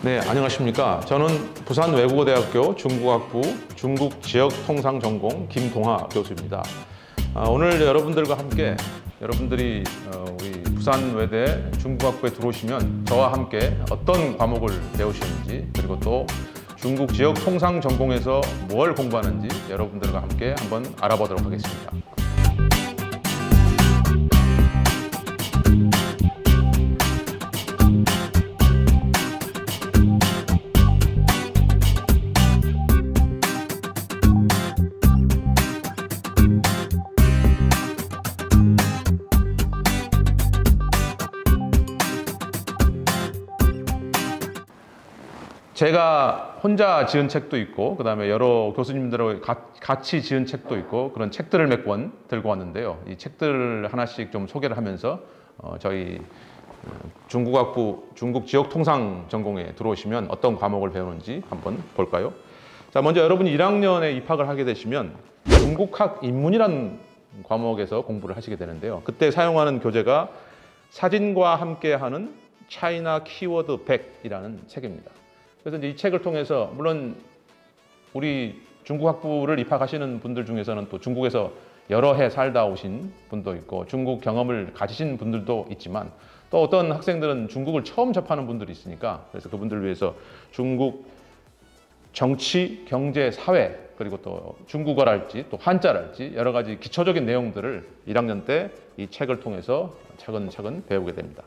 네, 안녕하십니까. 저는 부산외국어대학교 중국학부 중국지역통상전공 김동하 교수입니다. 오늘 여러분들과 함께 여러분들이 우리 부산외대 중국학부에 들어오시면 저와 함께 어떤 과목을 배우시는지, 그리고 또 중국지역통상전공에서 뭘 공부하는지 여러분들과 함께 한번 알아보도록 하겠습니다. 제가 혼자 지은 책도 있고, 그 다음에 여러 교수님들하고 같이 지은 책도 있고, 그런 책들을 몇 권 들고 왔는데요. 이 책들을 하나씩 좀 소개를 하면서 저희 중국학부 중국지역통상전공에 들어오시면 어떤 과목을 배우는지 한번 볼까요? 자, 먼저 여러분이 1학년에 입학을 하게 되시면 중국학 인문이라는 과목에서 공부를 하시게 되는데요. 그때 사용하는 교재가 사진과 함께하는 차이나 키워드 100이라는 책입니다. 그래서 이제 이 책을 통해서, 물론 우리 중국학부를 입학하시는 분들 중에서는 또 중국에서 여러 해 살다 오신 분도 있고 중국 경험을 가지신 분들도 있지만, 또 어떤 학생들은 중국을 처음 접하는 분들이 있으니까, 그래서 그분들을 위해서 중국 정치, 경제, 사회, 그리고 또 중국어랄지 또 한자랄지 여러 가지 기초적인 내용들을 1학년 때 이 책을 통해서 차근차근 배우게 됩니다.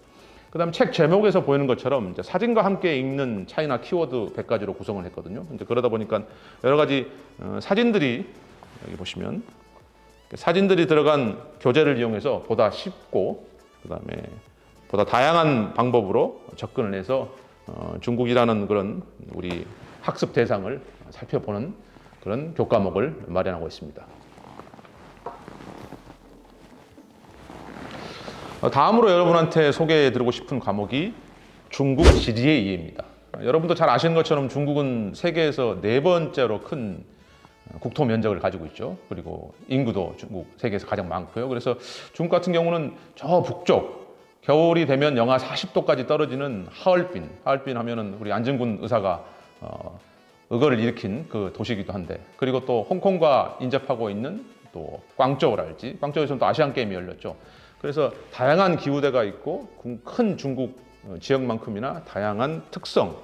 그 다음 책 제목에서 보이는 것처럼 이제 사진과 함께 읽는 차이나 키워드 100가지로 구성을 했거든요. 이제 그러다 보니까 여러 가지 사진들이, 여기 보시면 사진들이 들어간 교재를 이용해서 보다 쉽고, 그 다음에 보다 다양한 방법으로 접근을 해서 중국이라는 그런 우리 학습 대상을 살펴보는 그런 교과목을 마련하고 있습니다. 다음으로 여러분한테 소개해드리고 싶은 과목이 중국 지리의 이해입니다. 여러분도 잘 아시는 것처럼 중국은 세계에서 4번째로 큰 국토 면적을 가지고 있죠. 그리고 인구도 중국 세계에서 가장 많고요. 그래서 중국 같은 경우는 저 북쪽, 겨울이 되면 영하 40도까지 떨어지는 하얼빈 하면은 우리 안중근 의사가 의거를 일으킨 그 도시이기도 한데, 그리고 또 홍콩과 인접하고 있는 또 광저우랄지, 광저우에서는 또 아시안 게임이 열렸죠. 그래서 다양한 기후대가 있고 큰 중국 지역만큼이나 다양한 특성,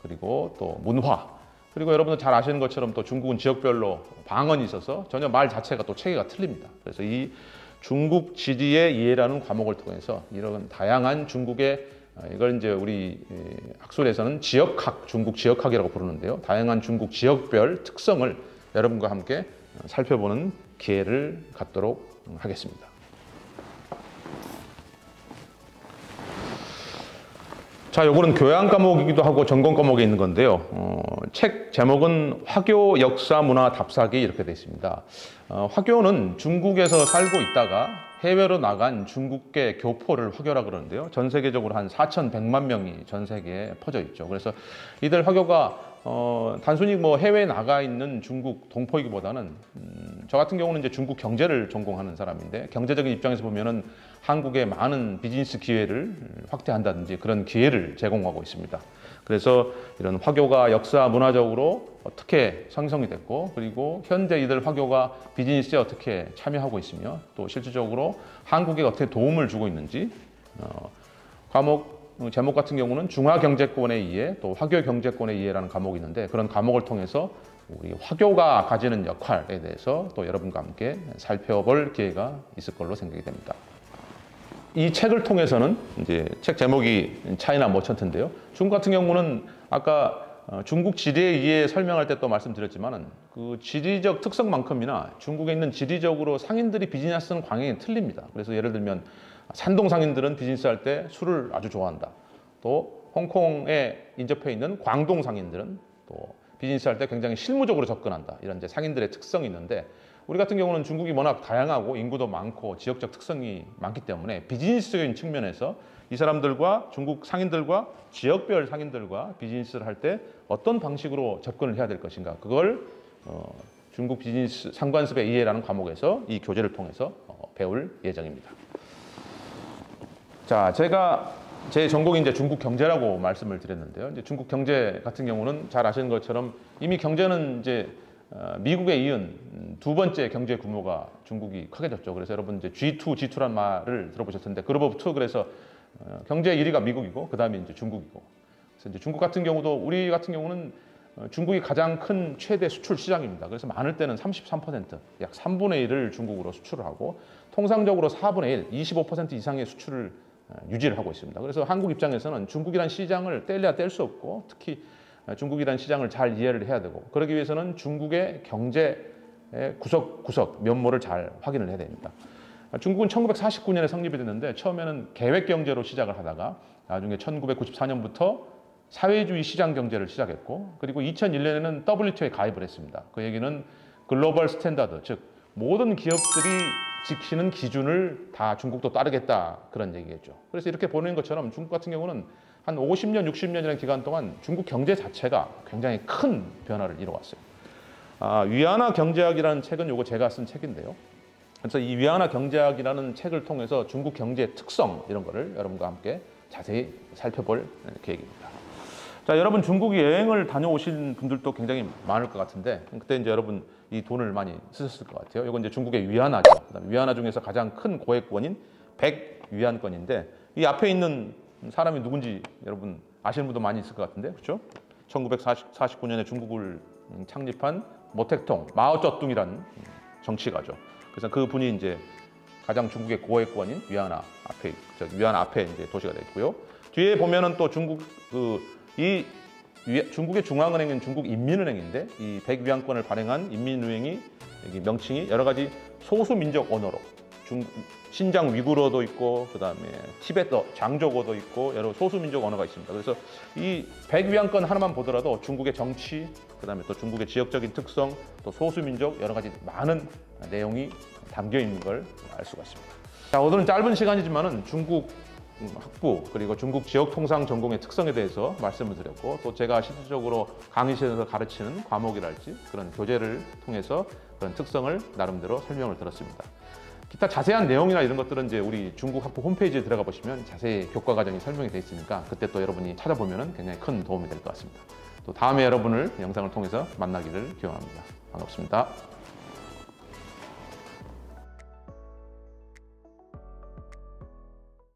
그리고 또 문화, 그리고 여러분들 잘 아시는 것처럼 또 중국은 지역별로 방언이 있어서 전혀 말 자체가 또 체계가 틀립니다. 그래서 이 중국 지리의 이해라는 과목을 통해서 이런 다양한 중국의, 이걸 이제 우리 학술에서는 지역학, 중국 지역학이라고 부르는데요. 다양한 중국 지역별 특성을 여러분과 함께 살펴보는 기회를 갖도록 하겠습니다. 자, 요거는 교양 과목이기도 하고 전공 과목에 있는 건데요. 책 제목은 화교 역사 문화 답사기 이렇게 되어 있습니다. 화교는 중국에서 살고 있다가 해외로 나간 중국계 교포를 화교라 그러는데요. 전 세계적으로 한 4,100만 명이 전 세계에 퍼져 있죠. 그래서 이들 화교가 단순히 뭐 해외에 나가 있는 중국 동포이기보다는 저 같은 경우는 이제 중국 경제를 전공하는 사람인데, 경제적인 입장에서 보면은 한국의 많은 비즈니스 기회를 확대한다든지 그런 기회를 제공하고 있습니다. 그래서 이런 화교가 역사 문화적으로 어떻게 형성이 됐고, 그리고 현재 이들 화교가 비즈니스에 어떻게 참여하고 있으며, 또 실질적으로 한국에 어떻게 도움을 주고 있는지, 과목 제목 같은 경우는 중화경제권의 이해, 또 화교경제권의 이해라는 과목이 있는데, 그런 과목을 통해서 우리 화교가 가지는 역할에 대해서 또 여러분과 함께 살펴볼 기회가 있을 걸로 생각이 됩니다. 이 책을 통해서는 이제 책 제목이 차이나 머천트인데요. 중국 같은 경우는 아까 중국 지리의 이해 설명할 때 또 말씀드렸지만은 그 지리적 특성만큼이나 중국에 있는 지리적으로 상인들이 비즈니스하는 광경이 틀립니다. 그래서 예를 들면 산동 상인들은 비즈니스 할 때 술을 아주 좋아한다. 또 홍콩에 인접해 있는 광동 상인들은 또 비즈니스 할 때 굉장히 실무적으로 접근한다. 이런 이제 상인들의 특성이 있는데, 우리 같은 경우는 중국이 워낙 다양하고 인구도 많고 지역적 특성이 많기 때문에 비즈니스적인 측면에서 이 사람들과 중국 상인들과 지역별 상인들과 비즈니스를 할 때 어떤 방식으로 접근을 해야 될 것인가, 그걸 중국 비즈니스 상관습의 이해라는 과목에서 이 교재를 통해서 배울 예정입니다. 자, 제가 제 전공이 이제 중국 경제라고 말씀을 드렸는데요. 이제 중국 경제 같은 경우는 잘 아시는 것처럼 이미 경제는 이제 미국에 이은 두 번째 경제 규모가 중국이 크게 졌죠. 그래서 여러분 이제 G2, G2란 말을 들어보셨을 텐데 그룹 오브 투 그래서 경제 1위가 미국이고 그 다음에 이제 중국이고. 그래서 이제 중국 같은 경우도 우리 같은 경우는 중국이 가장 큰 최대 수출 시장입니다. 그래서 많을 때는 33%, 약 3분의 1을 중국으로 수출을 하고 통상적으로 4분의 1, 25% 이상의 수출을 유지를 하고 있습니다. 그래서 한국 입장에서는 중국이란 시장을 뗄래야 뗄 수 없고 특히 중국이란 시장을 잘 이해를 해야 되고 그러기 위해서는 중국의 경제의 구석구석 면모를 잘 확인을 해야 됩니다. 중국은 1949년에 성립이 됐는데 처음에는 계획 경제로 시작을 하다가 나중에 1994년부터 사회주의 시장 경제를 시작했고 그리고 2001년에는 WTO에 가입을 했습니다. 그 얘기는 글로벌 스탠다드, 즉 모든 기업들이 지키는 기준을 다 중국도 따르겠다 그런 얘기겠죠. 그래서 이렇게 보는 것처럼 중국 같은 경우는 한 50년, 60년이라는 기간 동안 중국 경제 자체가 굉장히 큰 변화를 이뤄왔어요. 위안화 경제학이라는 책은 요거 제가 쓴 책인데요. 그래서 이 위안화 경제학이라는 책을 통해서 중국 경제의 특성 이런 거를 여러분과 함께 자세히 살펴볼 계획입니다. 자, 여러분 중국 여행을 다녀오신 분들도 굉장히 많을 것 같은데 그때 이제 여러분 이 돈을 많이 쓰셨을 것 같아요. 이건 이제 중국의 위안화죠. 그다음에 위안화 중에서 가장 큰 고액권인 100위안권인데 이 앞에 있는 사람이 누군지 여러분 아시는 분도 많이 있을 것 같은데 그렇죠? 1949년에 중국을 창립한 모택동, 마오쩌둥이라는 정치가죠. 그래서 그 분이 이제 가장 중국의 고액권인 위안화 앞에 이제 도시가 되어 있고요. 뒤에 보면은 또 중국 중국의 중앙은행인 중국인민은행인데 이 100위안권을 발행한 인민은행이 여기 명칭이 여러 가지 소수민족 언어로 신장 위구르어도 있고 그다음에 티베트 장조어도 있고 여러 소수민족 언어가 있습니다. 그래서 이 100위안권 하나만 보더라도 중국의 정치 그다음에 또 중국의 지역적인 특성 또 소수민족 여러 가지 많은 내용이 담겨 있는 걸 알 수가 있습니다. 자, 오늘은 짧은 시간이지만은 중국 학부 그리고 중국 지역 통상 전공의 특성에 대해서 말씀을 드렸고 또 제가 실질적으로 강의실에서 가르치는 과목이랄지 그런 교재를 통해서 그런 특성을 나름대로 설명을 드렸습니다. 기타 자세한 내용이나 이런 것들은 이제 우리 중국 학부 홈페이지에 들어가 보시면 자세히 교과 과정이 설명이 되어 있으니까 그때 또 여러분이 찾아보면 굉장히 큰 도움이 될 것 같습니다. 또 다음에 여러분을 영상을 통해서 만나기를 기원합니다. 반갑습니다.